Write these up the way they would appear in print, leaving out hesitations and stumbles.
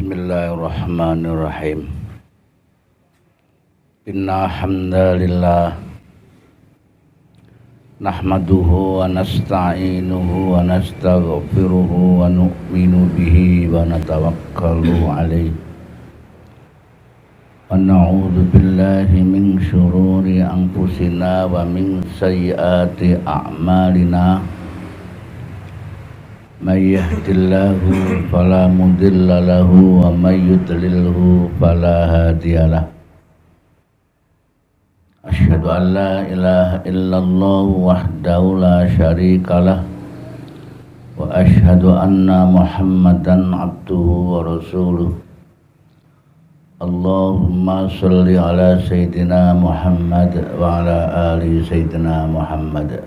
Bismillahirrahmanirrahim. Inna hamdalillah nahmaduhu wa nasta'inuhu wa nastaghfiruhu wa nu'minu bihi wa natawakkalu alaihi wa na'udzu billahi min syururi anfusina wa min sayyiati a'malina. May yahdihillahu fala mudilla lahu wa may yudlilhu fala hadiyalah. Asyhadu an la ilaha illallah wahdahu la syarikalah wa asyhadu anna Muhammadan abduhu wa rasuluh. Allahumma shalli ala sayyidina Muhammad wa ala ali sayyidina Muhammad.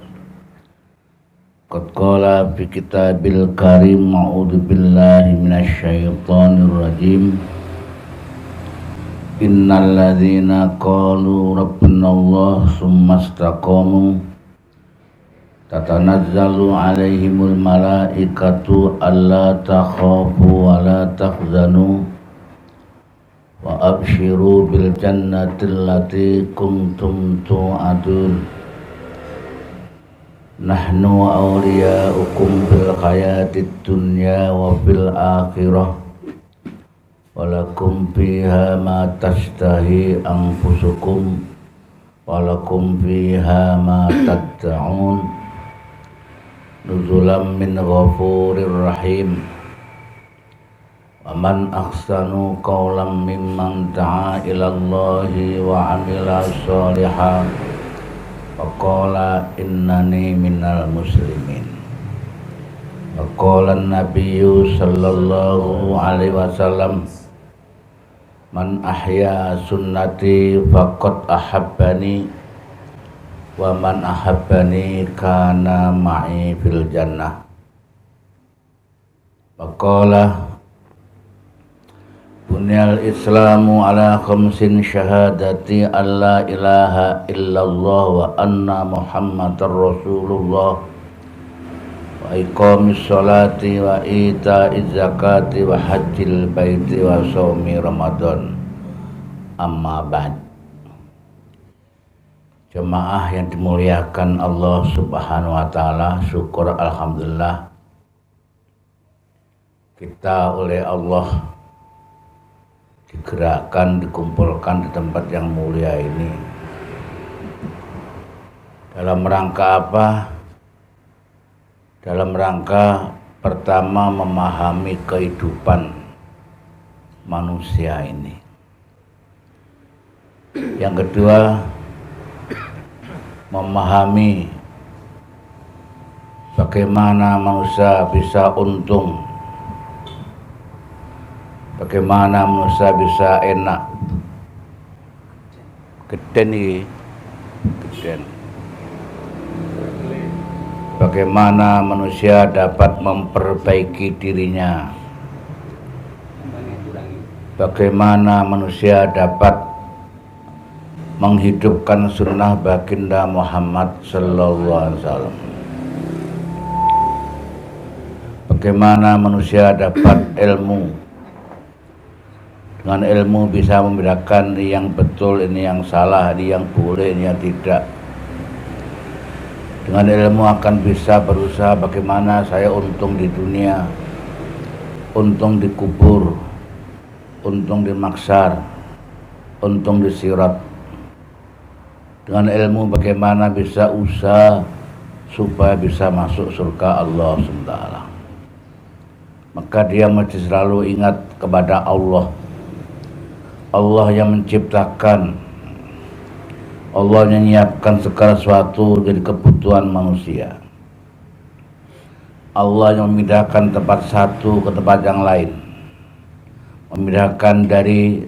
Qad qala fi kitabil karim a'udzu billahi minasyaitonir rajim. Innal ladzina qalu rabbunallah tsumma istaqamu tatanazzalu 'alaihimul malaikatu alla takhafu wa la tahzanu wa abshiru bil jannati allati kuntum tu'adun. Nahnu awliya'ukum fil hayatid dunya wa fil akhirah walakum fiha ma tashtahi anfusukum walakum fiha ma tad'un nuzulam min ghafurir rahim. Wa man ahsanu qawlan mimman da'a ilallahi wa 'amila sholihan Faqala innani minal muslimin. Faqala an-nabiyyu sallallahu alaihi wasallam man ahya sunnati faqad ahabbani wa man ahabbani kana ma'i fil jannah. Faqala Bunyal Islamu ala khamsin syahadati alla ilaha illallah wa anna Muhammadar Rasulullah wa iqamis sholati wa ita'iz zakati wa hajjil baiti wa shaumi Ramadan. Amma ba'd. Jemaah yang dimuliakan Allah Subhanahu wa taala, syukur alhamdulillah kita oleh Allah digerakkan, dikumpulkan di tempat yang mulia ini. Dalam rangka apa? Dalam rangka pertama memahami kehidupan manusia ini. Yang kedua, memahami bagaimana manusia bisa untung, bagaimana manusia bisa enak. Geden iki, geden. Bagaimana manusia dapat memperbaiki dirinya. Bagaimana manusia dapat menghidupkan sunnah baginda Muhammad sallallahu alaihi wasallam. Bagaimana manusia dapat ilmu. Dengan ilmu bisa membedakan ini yang betul, ini yang salah, ini yang boleh, ini yang tidak. Dengan ilmu akan bisa berusaha bagaimana saya untung di dunia, untung di kubur, untung di mahsyar, untung di sirat. Dengan ilmu bagaimana bisa usaha supaya bisa masuk surga Allah SWT. Maka dia mesti selalu ingat kepada Allah. Allah yang menciptakan, Allah yang menyiapkan segala sesuatu jadi kebutuhan manusia. Allah yang memindahkan tempat satu ke tempat yang lain, memindahkan dari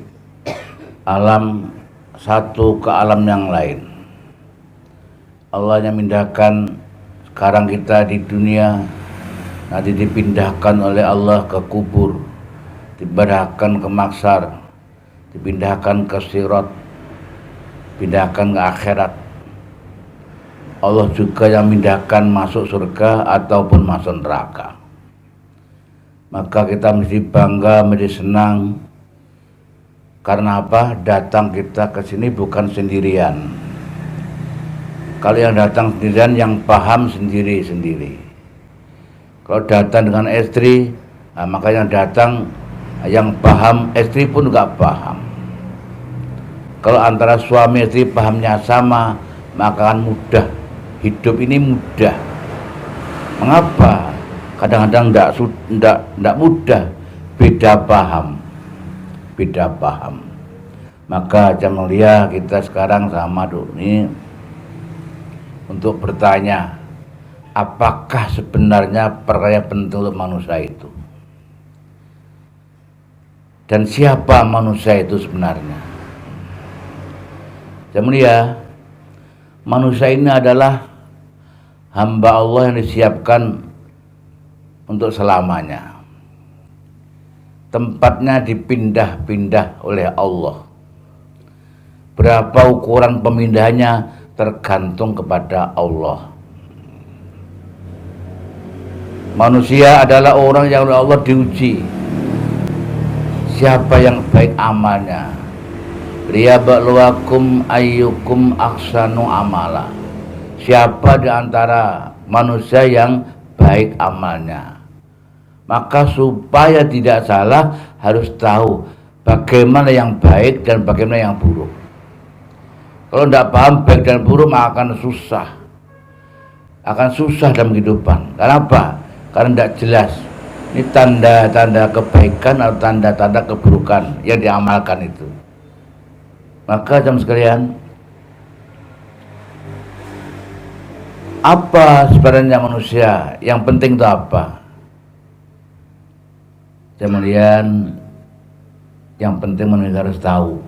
alam satu ke alam yang lain. Allah yang memindahkan sekarang kita di dunia, nanti dipindahkan oleh Allah ke kubur, dipindahkan ke mahsyar, dipindahkan ke sirat, pindahkan ke akhirat. Allah juga yang memindahkan masuk surga ataupun masuk neraka. maka kita mesti bangga, mesti senang. Karena apa? Datang kita ke sini bukan sendirian. Kalau yang datang sendirian, yang paham sendiri-sendiri. Kalau datang dengan istri, nah, maka yang datang yang paham, istri pun nggak paham. Kalau antara suami istri pahamnya sama, maka akan mudah. Hidup ini mudah. Mengapa? Kadang-kadang tidak mudah, beda paham. Maka jam mulia kita sekarang sama ini untuk bertanya, apakah sebenarnya perkara yang penting untuk manusia itu? Dan siapa manusia itu sebenarnya? Jam mulia, manusia ini adalah hamba Allah yang disiapkan untuk selamanya. Tempatnya dipindah-pindah oleh Allah. Berapa ukuran pemindahannya tergantung kepada Allah. Manusia adalah orang yang oleh Allah diuji. Siapa yang baik amalnya? Liyabluwakum ayyukum ahsanu amala. Siapa di antara manusia yang baik amalnya? Maka supaya tidak salah harus tahu bagaimana yang baik dan bagaimana yang buruk. Kalau tidak paham baik dan buruk maka akan susah dalam kehidupan. Kenapa? Karena tidak jelas ini tanda-tanda kebaikan atau tanda-tanda keburukan yang diamalkan itu. Maka jemaah sekalian, apa sebenarnya manusia? Yang penting itu apa? Kemudian yang penting manusia harus tahu,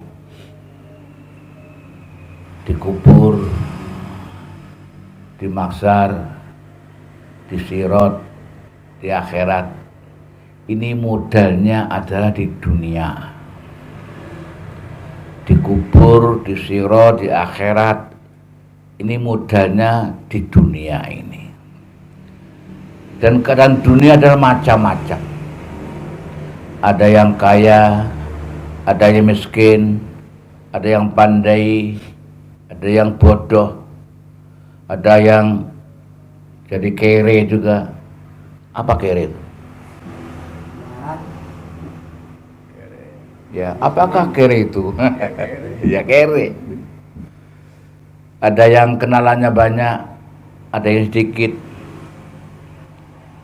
dikubur, di mahsyar, di sirat, di akhirat. Ini modalnya adalah di dunia. Dikubur, di sirat, di akhirat. Ini modalnya di dunia ini. Dan keadaan dunia adalah macam-macam. Ada yang kaya, ada yang miskin, ada yang pandai, ada yang bodoh, ada yang jadi kere juga. Apa kere itu? Ya, apakah kere itu? Ya kere. Ada yang kenalannya banyak, ada yang sedikit.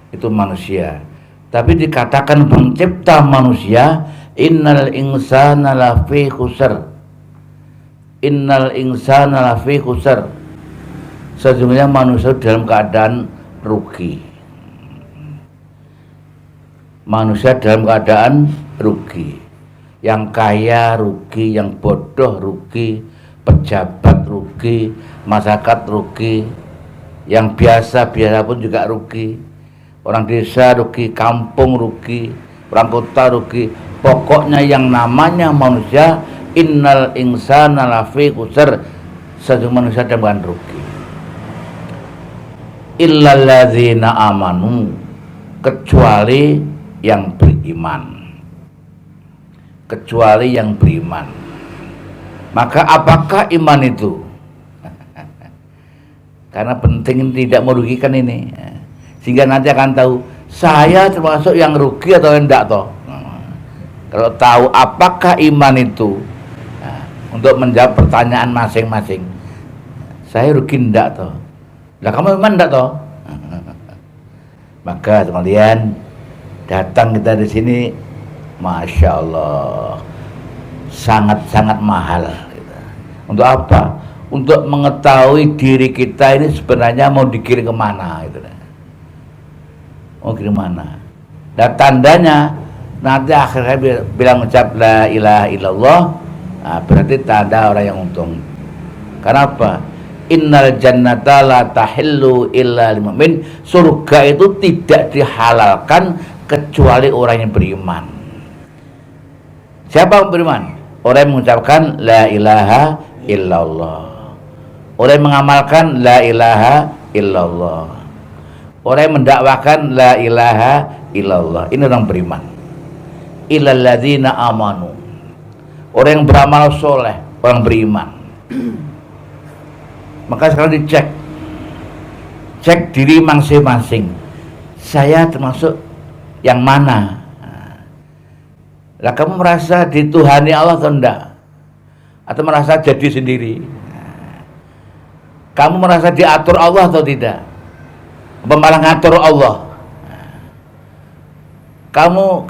Itu manusia. Tapi dikatakan pencipta manusia, innal insana lafi khusr. Innal insana lafi khusr. Sesungguhnya manusia dalam keadaan rugi. Manusia dalam keadaan rugi. Yang kaya rugi, yang bodoh rugi, pejabat rugi, masyarakat rugi, yang biasa-biasa pun juga rugi. Orang desa rugi, kampung rugi, orang kota rugi. Pokoknya yang namanya manusia, innal insana lafi khusr, sesungguhnya manusia dalam rugi. Illal ladzina amanu, kecuali yang beriman. Kecuali yang beriman. Maka apakah iman itu? Karena penting tidak merugikan ini. Sehingga nanti akan tahu saya termasuk yang rugi atau enggak toh. Kalau tahu apakah iman itu, untuk menjawab pertanyaan masing-masing, saya rugi enggak toh? Lah kamu iman enggak toh? Maka kemudian datang kita di sini, masya Allah, sangat-sangat mahal. Untuk apa? Untuk mengetahui diri kita ini sebenarnya mau dikirim kemana gitu. Mau kirim mana? Dan tandanya nanti akhirnya bilang ucap la ilaha illallah, nah, berarti tanda orang yang untung. Kenapa? Innal jannata la tahillu illa lil mu'min. Surga itu tidak dihalalkan kecuali orang yang beriman. Siapa yang beriman? Orang yang mengucapkan la ilaha illallah. Orang yang mengamalkan la ilaha illallah. Orang yang mendakwakan la ilaha ilallah. Ini orang beriman. Illal ladzina amanu. Orang yang beramal soleh, orang beriman. Maka sekarang dicek, cek diri masing-masing. Saya termasuk yang mana? Lah kamu merasa dituhani Allah atau enggak? Atau merasa jadi sendiri? Kamu merasa diatur Allah atau tidak? Apa malah ngatur Allah? Kamu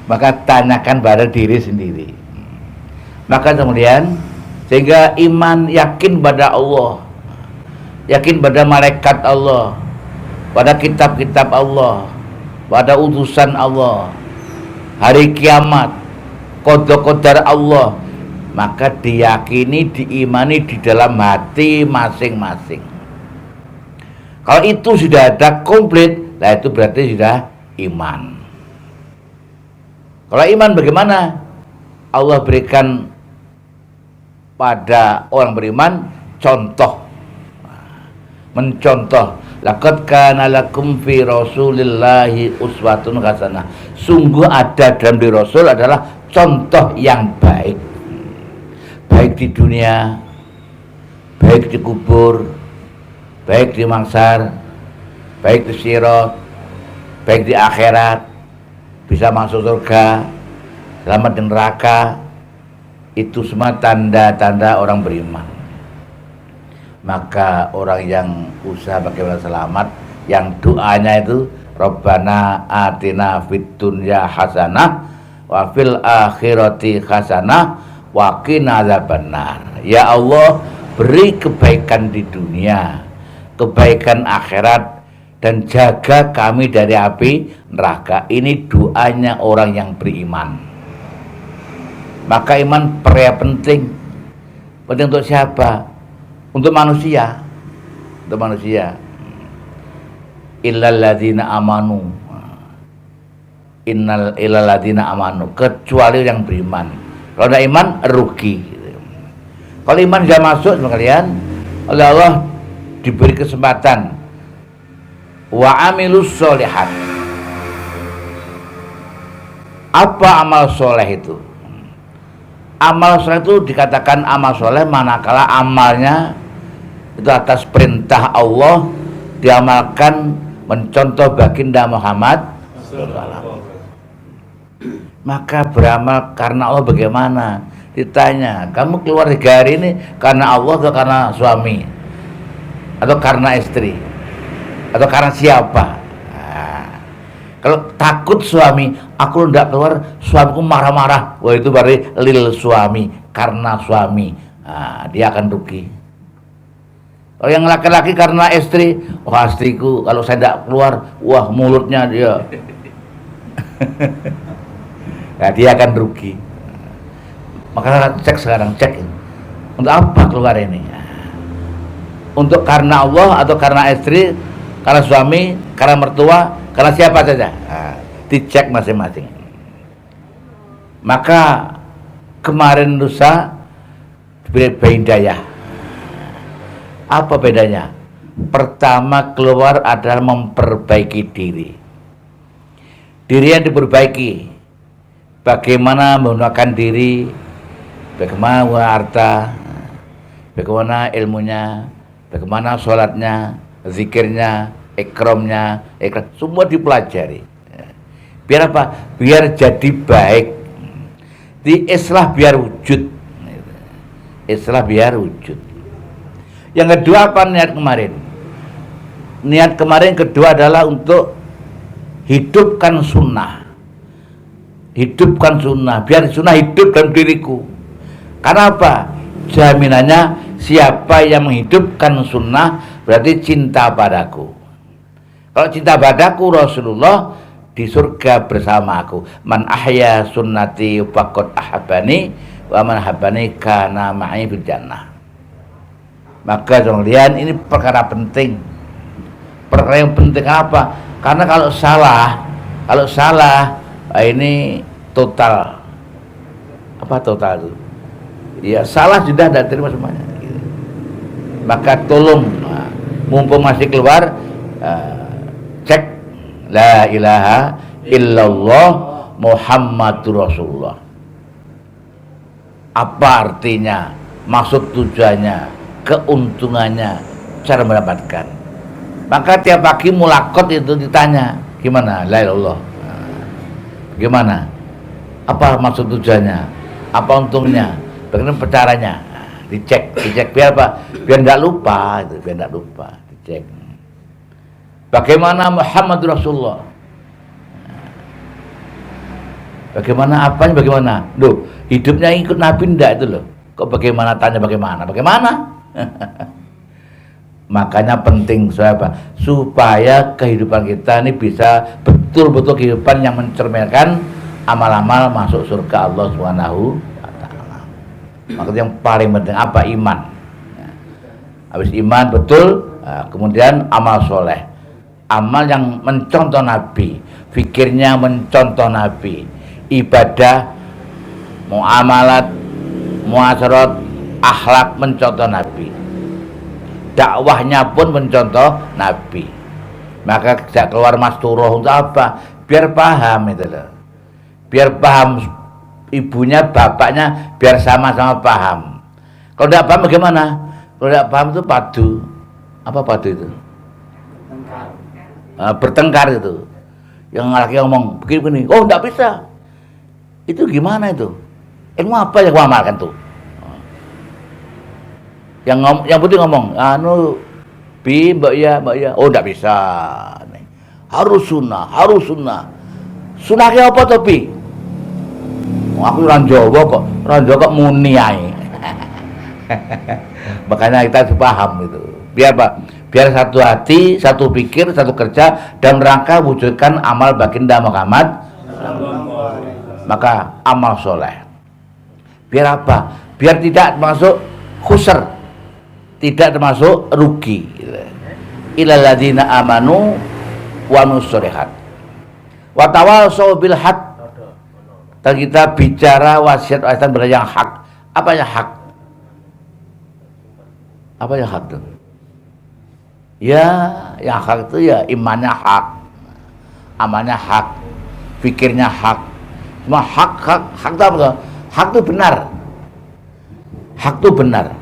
maka tanyakan pada diri sendiri. Maka kemudian sehingga iman, yakin pada Allah, yakin pada malaikat Allah, pada kitab-kitab Allah, pada utusan Allah, hari kiamat, qada-qadar Allah, maka diyakini, diimani di dalam hati masing-masing. Kalau itu sudah ada komplit, nah itu berarti sudah iman. Kalau iman bagaimana? Allah berikan pada orang beriman contoh, mencontoh. Laqad kana lakum fi rasulillahi uswatun hasanah. Sungguh ada dalam diri Rasul adalah contoh yang baik, baik di dunia, baik di kubur, baik di mangsar, baik di sirat, baik di akhirat, bisa masuk surga, selamat di neraka. Itu semua tanda-tanda orang beriman. Maka orang yang usaha bagaimana selamat, yang doanya itu Rabbana atina fid dunya hasanah wa fil akhirati hasanah wa qina adzabannar. Ya Allah, beri kebaikan di dunia, kebaikan akhirat, dan jaga kami dari api neraka. Ini doanya orang yang beriman. Maka iman perkara penting. Penting untuk siapa? Untuk manusia. Untuk manusia. Illal ladzina amanu. Illal ladzina amanu. Kecuali yang beriman. Kalau tidak iman, rugi. Kalau iman sudah masuk sama kalian, oleh Allah diberi kesempatan. Wa amilus sholihat. Apa amal soleh itu? Amal soleh itu dikatakan amal soleh manakala amalnya itu atas perintah Allah, diamalkan mencontoh baginda Muhammad. Maka beramal karena Allah bagaimana? Ditanya, kamu keluar 3 hari ini karena Allah atau karena suami? Atau karena istri? Atau karena siapa? Nah, kalau takut suami, aku tidak keluar, suamiku marah-marah, wah itu berarti lil suami, karena suami. Nah, dia akan rugi. Kalau yang laki-laki karena istri, wah istriku kalau saya tidak keluar, wah mulutnya dia. Nah, dia akan rugi. Maka cek sekarang, cek ini. Untuk apa keluar ini? Untuk karena Allah atau karena istri, karena suami, karena mertua, karena siapa saja. Nah, dicek masing-masing. Maka kemarin lusa beda. Apa bedanya? Pertama keluar adalah memperbaiki diri. Diri yang diperbaiki. Bagaimana menggunakan diri, bagaimana menggunakan harta, bagaimana ilmunya, bagaimana sholatnya, zikirnya, ikromnya, semua dipelajari. Biar apa? Biar jadi baik. Di islah biar wujud. Islah biar wujud. Yang kedua apa niat kemarin? Niat kemarin kedua adalah untuk hidupkan sunnah. Hidupkan sunnah, biar sunnah hidup dalam diriku. Karena apa? Jaminannya siapa yang menghidupkan sunnah berarti cinta padaku. Kalau cinta padaku Rasulullah di surga bersama aku. Man ahya sunnati faqad ahabani wa man habani kana ma'i fil jannah. Maka kemudian ini perkara penting. Perkara yang penting apa? Karena kalau salah ini total. Apa total itu? Ya salah sudah tidak terima semuanya. Maka tolong mumpung masih keluar, cek La ilaha illallah Muhammadur Rasulullah. Apa artinya, maksud tujuannya, keuntungannya, cara mendapatkan. Maka tiap pagi mulakot itu ditanya, gimana la ilaha illallah? Gimana? Apa maksud tujuannya? Apa untungnya? Bagaimana caranya? Dicek biar apa? Biar nggak lupa, itu biar nggak lupa, dicek. Bagaimana Muhammad Rasulullah? Bagaimana apanya? Bagaimana? Loh, hidupnya ikut Nabi ndak itu loh. Kok bagaimana tanya bagaimana? Bagaimana? Makanya penting supaya kehidupan kita ini bisa betul-betul kehidupan yang mencerminkan amal-amal masuk surga Allah Subhanahu wa taala. Makanya yang paling penting apa? Iman. Habis iman betul, kemudian amal soleh. Amal yang mencontoh Nabi, fikirnya mencontoh Nabi, ibadah, muamalat, muasyarat, akhlak mencontoh Nabi. Dakwahnya pun mencontoh Nabi. Maka tidak keluar masturoh untuk apa? Biar paham itu loh. Biar paham ibunya, bapaknya, biar sama-sama paham. Kalau tidak paham bagaimana? Kalau tidak paham itu padu. Apa padu itu? Bertengkar itu. Yang laki ngomong begini, oh tidak bisa. Itu gimana itu? Ilmu apa yang gua amalkan tuh? Yang putih ngomong, mbak ya, oh tidak bisa. Harus sunnah. Sunnah ke apa tuh Bi? Aku orang Jawa kok muni ae. Makanya kita harus paham itu. Biar apa? Biar satu hati, satu pikir, satu kerja dan rangka wujudkan amal baginda Muhammad. Maka amal soleh. Biar apa? Biar tidak masuk khusr, tidak termasuk rugi. Ilal ladzina amanu wa nusrihat wa tawassaw bil haq. Dan kita bicara wasiat ber yang hak. Apa yang hak? Apa yang hak itu? Ya, yang hak itu ya imannya hak, amalnya hak, pikirnya hak. Cuma hak itu apa? Hak itu benar. Hak itu benar.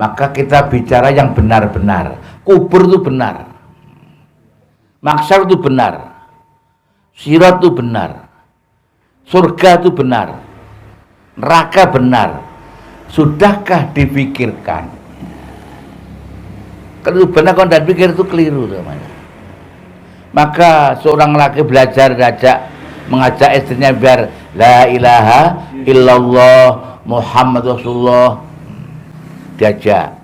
Maka kita bicara yang benar-benar. Kubur itu benar, mahsyar itu benar, sirat itu benar, surga itu benar, neraka benar. Sudahkah dipikirkan? Kalau benar kalau tidak pikir itu keliru namanya. Maka seorang laki belajar mengajak istrinya biar la ilaha illallah Muhammad Rasulullah, diajak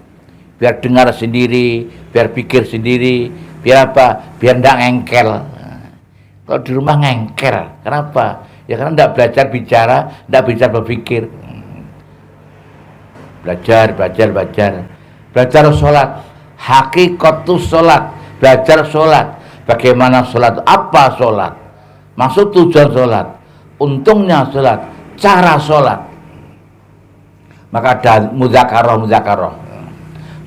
biar dengar sendiri, biar pikir sendiri, biar apa? Biar tidak ngengkel. Kalau di rumah ngengkel, kenapa? Ya karena tidak belajar bicara, tidak belajar berpikir. Belajar sholat, hakikatus sholat, belajar sholat. Bagaimana sholat? Apa sholat? Maksud tujuan sholat, untungnya sholat, cara sholat. Maka ada mudzakarah.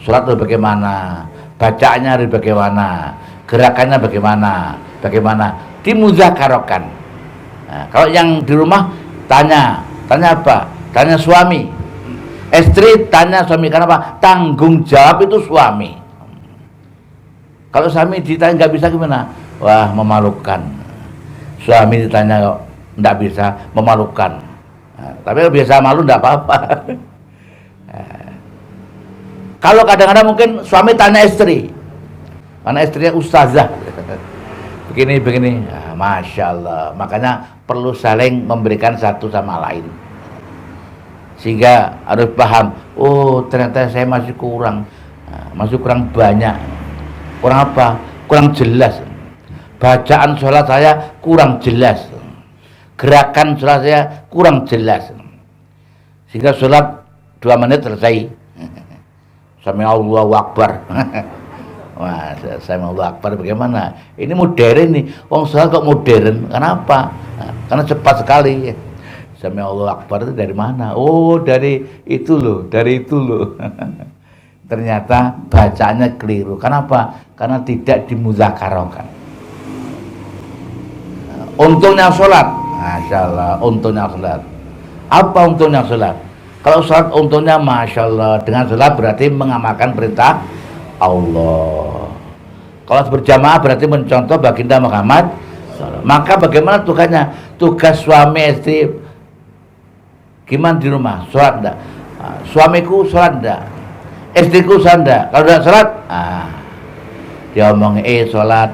Sholat itu bagaimana, bacaannya itu bagaimana, gerakannya bagaimana, dimudzakarahkan. Nah, kalau yang di rumah tanya apa? Tanya suami. Istri tanya suami, kenapa? Tanggung jawab itu suami. Kalau suami ditanya nggak bisa gimana? Wah, memalukan. Suami ditanya kok nggak bisa, memalukan. Nah, tapi kalau biasa malu nggak apa-apa. Kalau kadang-kadang mungkin suami tanya istri, karena istrinya ustazah, begini, ya, masya Allah. Makanya perlu saling memberikan satu sama lain, sehingga harus paham. Oh, ternyata saya masih kurang banyak. Kurang apa? Kurang jelas. Bacaan sholat saya kurang jelas. Gerakan sholat saya kurang jelas. Sehingga sholat 2 menit selesai. Sami Allahu Akbar. Wah, Sami Allahu Akbar bagaimana? Ini modern nih. Wong sholat kok modern? Kenapa? Karena cepat sekali. Sami Allahu Akbar itu dari mana? Oh, dari itu loh. Ternyata bacaannya keliru. Kenapa? Karena tidak dimudzakarahkan. Untungnya sholat, masya Allah, untungnya sholat. Apa untungnya sholat? Kalau sholat untungnya masya Allah, dengan sholat berarti mengamalkan perintah Allah. Kalau berjamaah berarti mencontoh baginda Muhammad. Maka bagaimana tugasnya? Tugas suami istri gimana di rumah? Sholat enggak? Suamiku sholat enggak? Istriku sholat enggak? Kalau tidak sholat, dia ngomong sholat.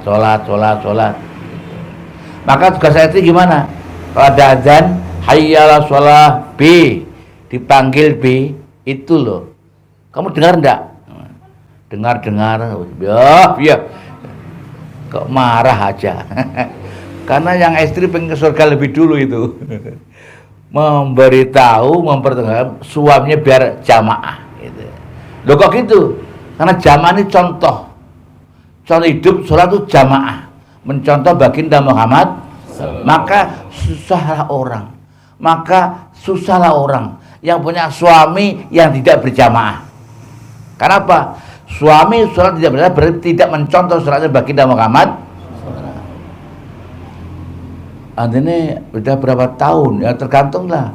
Maka tugas saya itu gimana? Kalau ada azan, hayya 'alas shalah, B, dipanggil B, itu loh. Kamu dengar enggak? Dengar. Ya. Kok marah aja? Karena yang istri pengen ke surga lebih dulu itu. Mempertengahkan suaminya biar jamaah gitu. Loh kok gitu? Karena jamaah ini contoh hidup sholat itu jamaah, mencontoh baginda Muhammad. Maka susahlah orang yang punya suami yang tidak berjamaah. Kenapa? Suami sholat tidak berjamaah berarti tidak mencontoh sholatnya baginda Muhammad. Ini udah berapa tahun? Ya tergantung lah.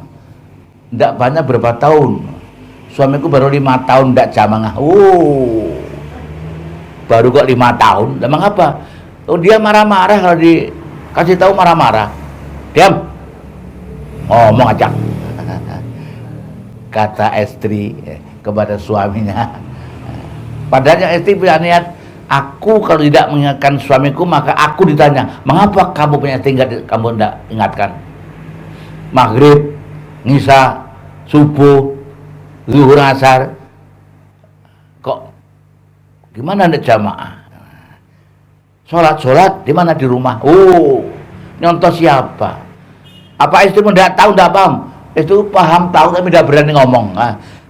Tidak banyak berapa tahun. Suamiku baru 5 tahun tidak jamaah. Baru kok 5 tahun. Emang apa? Oh, dia marah-marah kalau dikasih tahu marah-marah. Diam. Ngomong aja. Kata istri kepada suaminya. Padahal yang istri punya niat, aku kalau tidak mengingatkan suamiku maka aku ditanya, mengapa kamu punya istri kamu tidak ingatkan? Maghrib, Isya, subuh, zuhur, asar, kok gimana tidak jamaah? Sholat di mana? Di rumah. Nyontoh siapa? Apa istrimu tidak tahu, tidak paham? Itu paham, tahu tapi tidak berani ngomong.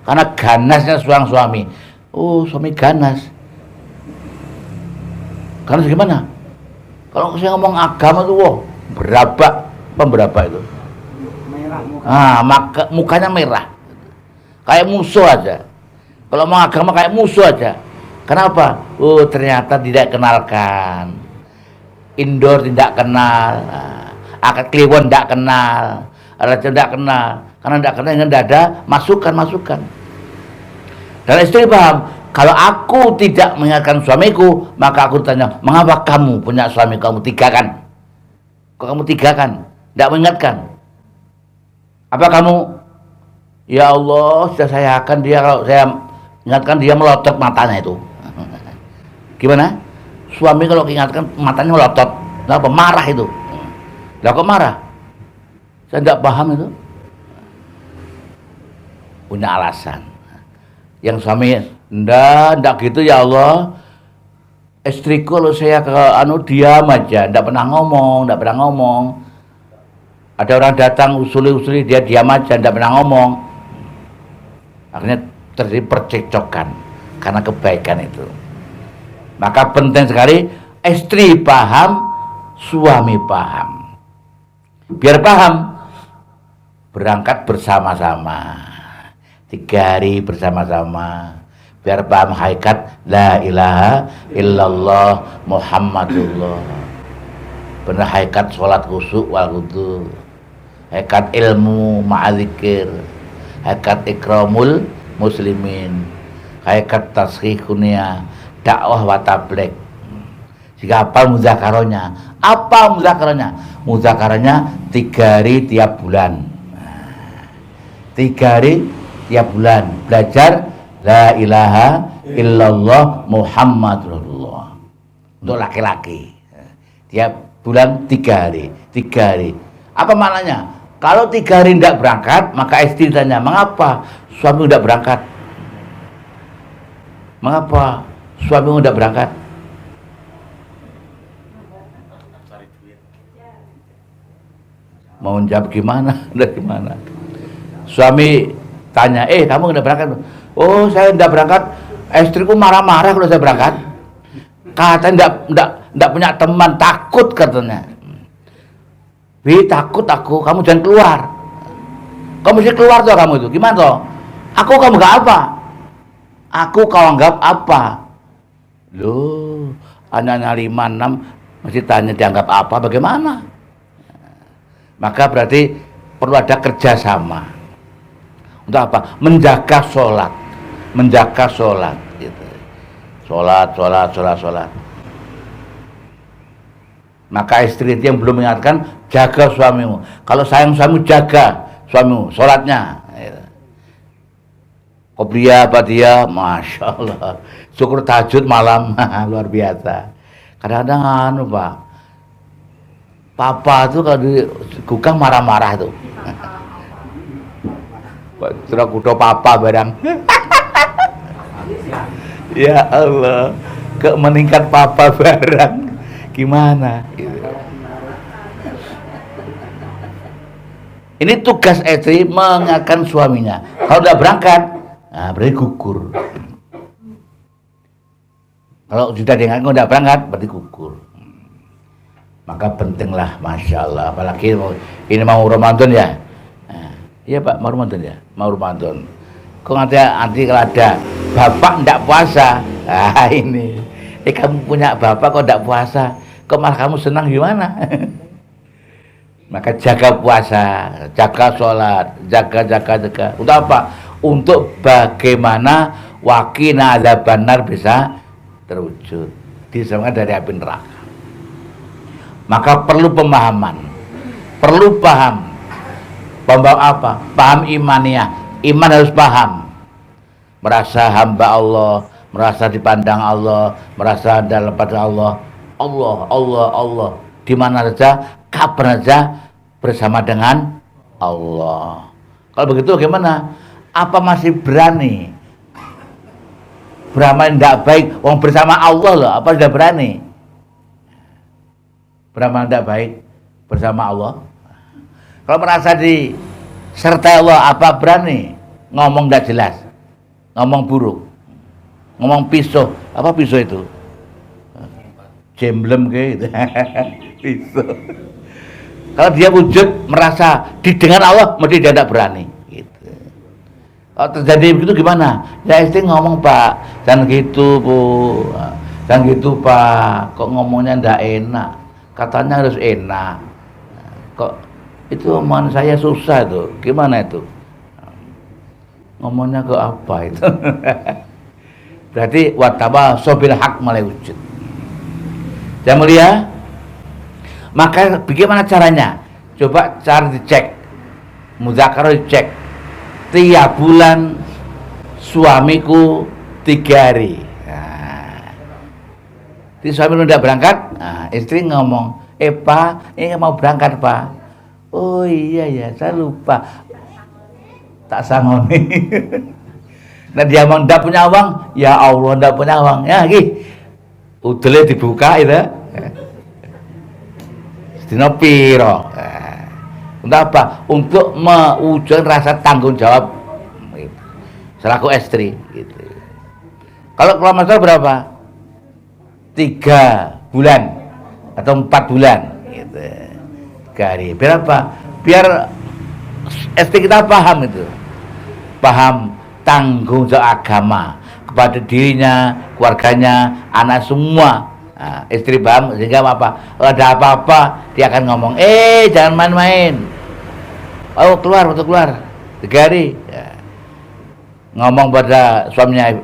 Karena ganasnya seorang suami. Suami ganas. Ganas gimana? Kalau saya ngomong agama tuh, berapa itu? Mukanya merah. Kayak musuh aja. Kalau mau agama kayak musuh aja. Kenapa? Ternyata tidak kenalkan. Indoor tidak kenal. Akad kliwon tidak kenal. Raja tidak kenal. Karena tidak kenal dengan dada, masukan. Dan istri paham, kalau aku tidak mengingatkan suamiku, maka aku tanya, mengapa kamu punya suami kamu 3 kan? Kok kamu 3 kan? Tidak mengingatkan. Apa kamu? Ya Allah, sudah saya akan dia, kalau saya ingatkan dia melotot matanya itu. Gimana? Suami kalau ingatkan matanya melotot, kenapa? Marah itu. Lah kok marah? Saya tidak paham itu. Punya alasan. Yang suami, ndak gitu ya Allah. Istriku kalau saya ke diam aja, ndak pernah ngomong. Ada orang datang usuli dia diam aja, ndak pernah ngomong. Akhirnya terjadi percekcokan karena kebaikan itu. Maka penting sekali istri paham, suami paham. Biar paham, berangkat bersama-sama. 3 hari bersama-sama, biar paham hakikat la ilaha illallah Muhammadullah. Benar hakikat sholat khusyuk wal wudu, hakikat ilmu ma'adzikir, hakikat ikramul muslimin, hakikat tasghihunnya, dakwah wa tabligh. Jika apa mudzakaranya? Mudzakaranya 3 hari tiap bulan. 3 hari tiap bulan belajar la ilaha illallah Muhammad Rasulullah untuk laki-laki. Tiap bulan 3 hari. Apa maknanya? Kalau 3 hari tidak berangkat, maka istri tanya, mengapa suami tidak berangkat? Mengapa suami tidak berangkat? Mau jawab gimana? Suami tanya, kamu udah berangkat? Saya udah berangkat. Istriku marah-marah kalau saya berangkat. Katanya enggak punya teman, takut katanya. Takut aku, kamu jangan keluar. Kamu mesti keluar tuh kamu itu. Gimana toh? Aku kamu enggak apa? Aku kau anggap apa? Loh, anak-anak 5, 6 mesti tanya dianggap apa? Bagaimana? Maka berarti perlu ada kerjasama. Untuk apa? Menjaga sholat gitu. Sholat. Maka istri itu yang belum mengingatkan, jaga suamimu. Kalau sayang suamimu, jaga suamimu sholatnya gitu. Qobliyah, ba'diyah, masya Allah. Syukur tahajud malam, luar biasa. Kadang-kadang Pak, papa tuh kalau digugah marah-marah tuh. Terus kudo papa barang. Ya Allah, meningkat papa barang. Gimana? Ini tugas istri mengingatkan suaminya. Kalau udah berangkat, nah berarti gugur. Kalau sudah diingatkan udah berangkat, berarti gugur. Maka pentinglah, masya Allah. Apalagi ini mau Ramadan ya. Iya Pak, mau Ramadan ya, mau Ramadan. Kok nanti kalau ada bapak ndak puasa, ini, kamu punya bapak kok ndak puasa, kok malah kamu senang gimana? Maka jaga puasa, jaga sholat, jaga. Untuk apa? Untuk bagaimana waqina adzabannar bisa terwujud, diselamatkan dari api neraka. Maka perlu pemahaman, perlu paham. Pembawa apa? Paham imaniyah. Iman harus paham. Merasa hamba Allah, merasa dipandang Allah, merasa dalam pada Allah. Allah. Di mana saja, kapan saja bersama dengan Allah. Kalau begitu bagaimana? Apa masih berani beramal tidak baik? Wong bersama Allah loh, apa sudah berani beramal tidak baik bersama Allah? Kalau merasa disertai Allah, apa berani ngomong tidak jelas, ngomong buruk, ngomong pisau? Apa pisau itu? Jemblem gitu. Pisau. Kalau dia wujud merasa didengar Allah, mesti dia tidak berani. Gitu. Kalau terjadi begitu gimana? Ya istri ngomong, Pak, jangan gitu Bu, jangan gitu Pak. Kok ngomongnya tidak enak? Katanya harus enak. Kok itu omongan saya susah tuh, gimana itu? Ngomongnya ke apa itu? Berarti wataba sobil hak mulai wujud. Yang mulia, maka bagaimana caranya? Coba cara dicek, mudzakarah dicek. Tiap bulan suamiku 3 hari. Nah, suami udah berangkat, nah, istri ngomong, Pak, ini mau berangkat Pak. Oh iya ya, saya lupa. Tak sangoni. Nah dia mau ndak punya uang, ya Allah ndak punya uang. Ya gih, udele dibuka itu. Sedina piro. Untuk apa? Untuk mewujudkan rasa tanggung jawab selaku istri. Gitu. Kalau masalah berapa? 3 bulan atau 4 bulan. Gitu. Hari berapa? Biar istri kita paham itu, paham tanggung jawab agama kepada dirinya, keluarganya, anak semua. Nah, istri paham sehingga apa? Kalau ada apa-apa dia akan ngomong, jangan main-main. Oh keluar, 3 hari. Ya. Ngomong pada suaminya,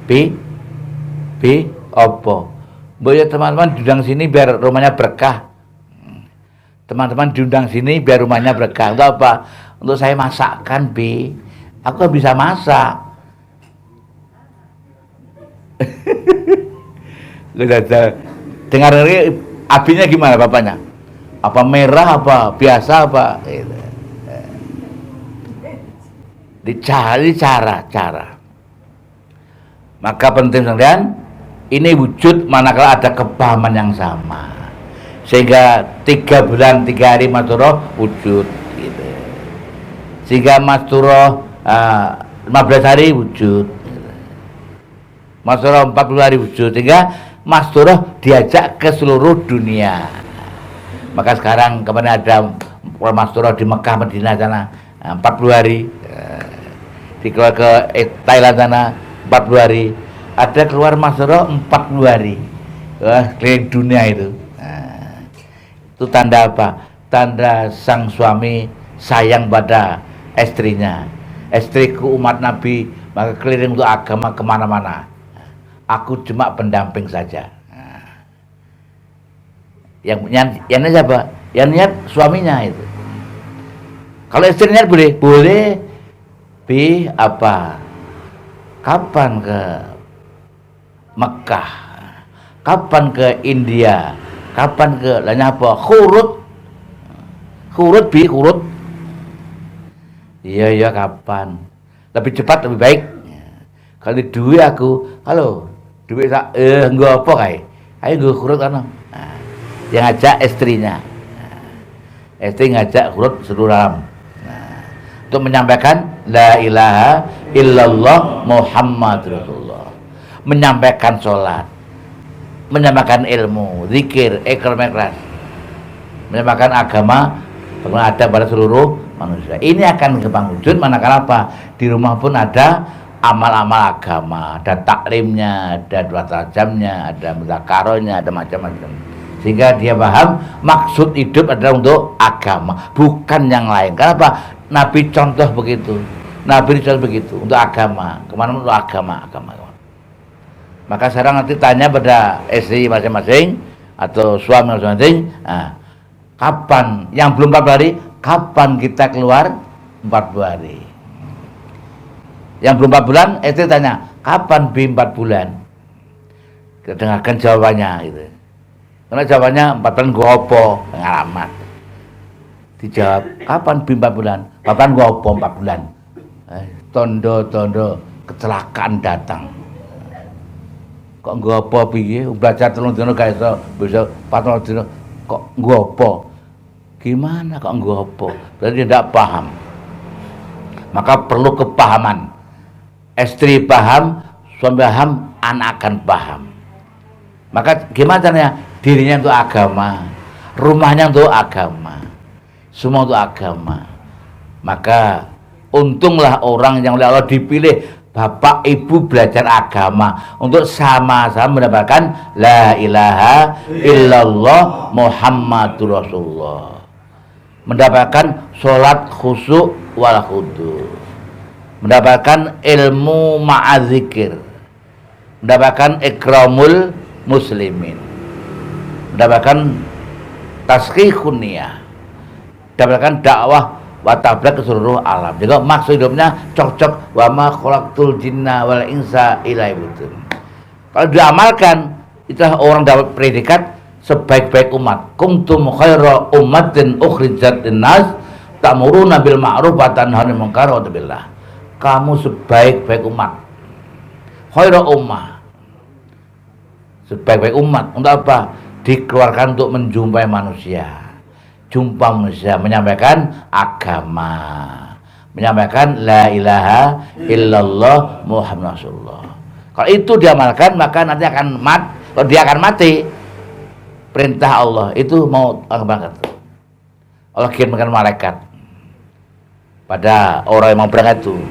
B, opo? Boya teman-teman diundang sini biar rumahnya berkah. Teman-teman diundang sini biar rumahnya berkah. Untuk apa? Untuk saya masakkan, B. Aku bisa masak. Dengar ini apinya gimana bapaknya? Apa merah, apa biasa, apa? Dicari cara. Maka penting sekalian, ini wujud manakala ada kepahaman yang sama. Sehingga 3 bulan 3 hari Mas Turoh wujud gitu. Sehingga Mas Turoh 15 hari wujud gitu. Mas Turoh 40 hari wujud. Sehingga Mas Turoh diajak ke seluruh dunia. Maka sekarang kemarin ada Mas Turoh di Mekah Madinah sana 40 hari, dikeluar ke Thailand sana 40 hari, ada keluar Mas Turoh 40 hari. Wah, keliling dunia itu. Itu tanda apa? tanda sang suami sayang pada istrinya. Istriku umat Nabi, maka keliling untuk agama kemana-mana. Aku cuma pendamping saja. Yang niat siapa? Yang niat suaminya itu. Kalau istri niat boleh? Boleh. Apa? Kapan ke Mekah? Kapan ke India? Kapan ke apa? Khurut. Iya kapan? Lebih cepat lebih baik. Kalau duit aku, halo, duit sak enggak apa kae. Ayo nggo khurut ana. Yang ngajak istrinya. Istri ngajak khurut seluruh alam. Untuk menyampaikan la ilaha illallah Muhammad Rasulullah. Menyampaikan sholat, menyampaikan ilmu, zikir, ikhlas, menyampaikan agama yang ada pada seluruh manusia. Ini akan kembang wujud manakala apa? Di rumah pun ada amal-amal agama, ada taklimnya, ada dua tajamnya, ada muzakarohnya, ada macam-macam. Sehingga dia paham maksud hidup adalah untuk agama, bukan yang lain. Kenapa? Nabi contoh begitu. Nabi contoh begitu untuk agama. Kemana untuk agama. Maka sekarang nanti tanya pada istri masing-masing atau suami masing-masing, kapan yang belum 40 hari, kapan kita keluar 40 hari. Yang belum 4 bulan, istri tanya, kapan 4 bulan? Kita dengarkan jawabannya gitu. Karena jawabannya 4 bulan gua opo, pengalaman. Dijawab, kapan 4 bulan? Kapan gua opo 4 bulan? Tondo-tondo kecelakaan datang. Kok gua opo piye? Belajar 3 dino gak iso, bisa 4 dino kok gua opo? Gimana kok gua opo? Berarti dia tidak paham. Maka perlu kepahaman. Istri paham, suami paham, anak akan paham. Maka gimana caranya? Dirinya untuk agama, rumahnya untuk agama, semua untuk agama. Maka untunglah orang yang oleh Allah dipilih bapak ibu belajar agama untuk sama-sama mendapatkan la ilaha illallah Muhammadur Rasulullah, mendapatkan sholat khusyuk wal khudu, mendapatkan ilmu ma'adzikir, mendapatkan ikramul muslimin, mendapatkan tasqihun niyah, mendapatkan dakwah wa tabligh ke seluruh alam. Jadi maksud hidupnya cocok wa ma khalaqtul jinna wal insa illa liya'budun. Kalau diamalkan, itulah orang dapat predikat sebaik-baik umat. Kuntum khaira ummatin ukhrijat linnas ta'muruna bil ma'ruf wa tanhauna 'anil munkar wa tu'minuna. Kamu sebaik-baik umat. Khaira ummah. Sebaik-baik umat. Untuk apa? Dikeluarkan untuk menjumpai manusia. Jumpa manusia, menyampaikan agama, menyampaikan la ilaha illallah Muhammad Rasulullah. Kalau itu diamalkan, maka nanti akan kalau dia akan mati, perintah Allah itu mau berangkat. Allah kirimkan malaikat pada orang yang mau berangkat itu.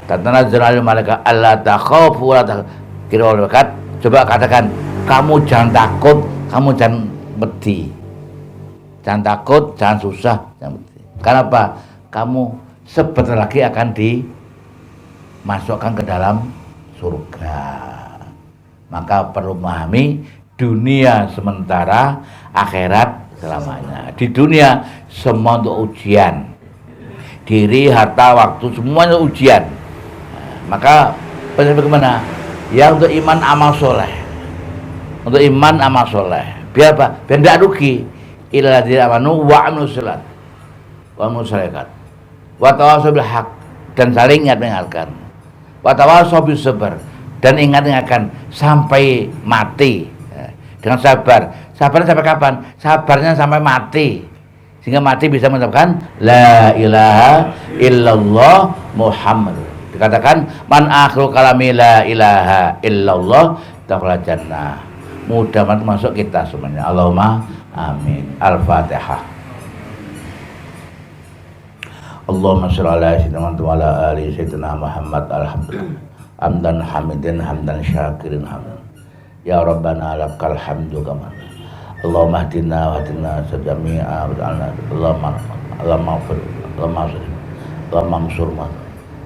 Tatanazzalu malaikat alla takhafu wa la tahzanu. Malaikat coba katakan, kamu jangan takut, kamu jangan beti. Jangan takut, jangan susah, jangan beti. Karena apa? Kamu sebentar lagi akan dimasukkan ke dalam surga. Maka perlu memahami dunia sementara, akhirat selamanya. Di dunia semua untuk ujian, diri, harta, waktu, semuanya ujian. Maka bagaimana? Ya untuk iman amal soleh, untuk iman amal soleh. Biar apa? Biar tidak rugi. Illadzina amanu wa amilus sholat wa amilus shalihat wa tawassaw bil haq, dan saling ingat-ingatkan, wa tawassaw bis sabr, dan ingat-ingatkan sampai mati dengan sabar. Sabarnya sampai kapan? Sabarnya sampai mati, sehingga mati bisa mengucapkan la ilaha illallah Muhammad. Dikatakan man akhiru kalami la ilaha illallah dakhala jannah. Mudah-mudahan masuk kita semuanya. Allahumma amin. Al-Fatihah. Allahumma sholli ala sayyidina Muhammad wa ala ali sayyidina Muhammad. Alhamdulillah. Hamdan hamidin hamdan syakirin hamdan. Ya Rabbana lakal hamdu kama Allahumma hdina wa hdina sajami'a waj'alna Allahumma afir Allahumma ansur man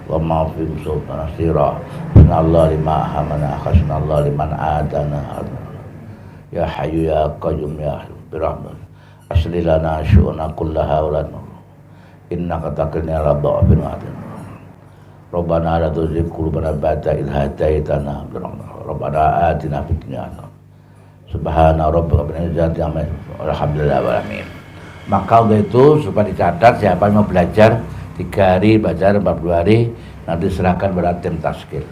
Allahumma afir sultan nasira Allah lima ahamana khasna Allah liman adana ya hayyu ya qayyum ya birahmat asli lana syu'una kullaha wa lana innaka taqina rabba'afin wa'adina Rabbana la tuzigh qulubana ba'da idh hadaitana Rabbana atina fid dunya Subhana rabbika rabbil izzati amma yasifun alhamdulillahi rabbil alamin. Maka untuk itu supaya dicatat siapa yang mau belajar 3 hari, belajar 40 hari, nanti serahkan pada tim taskil.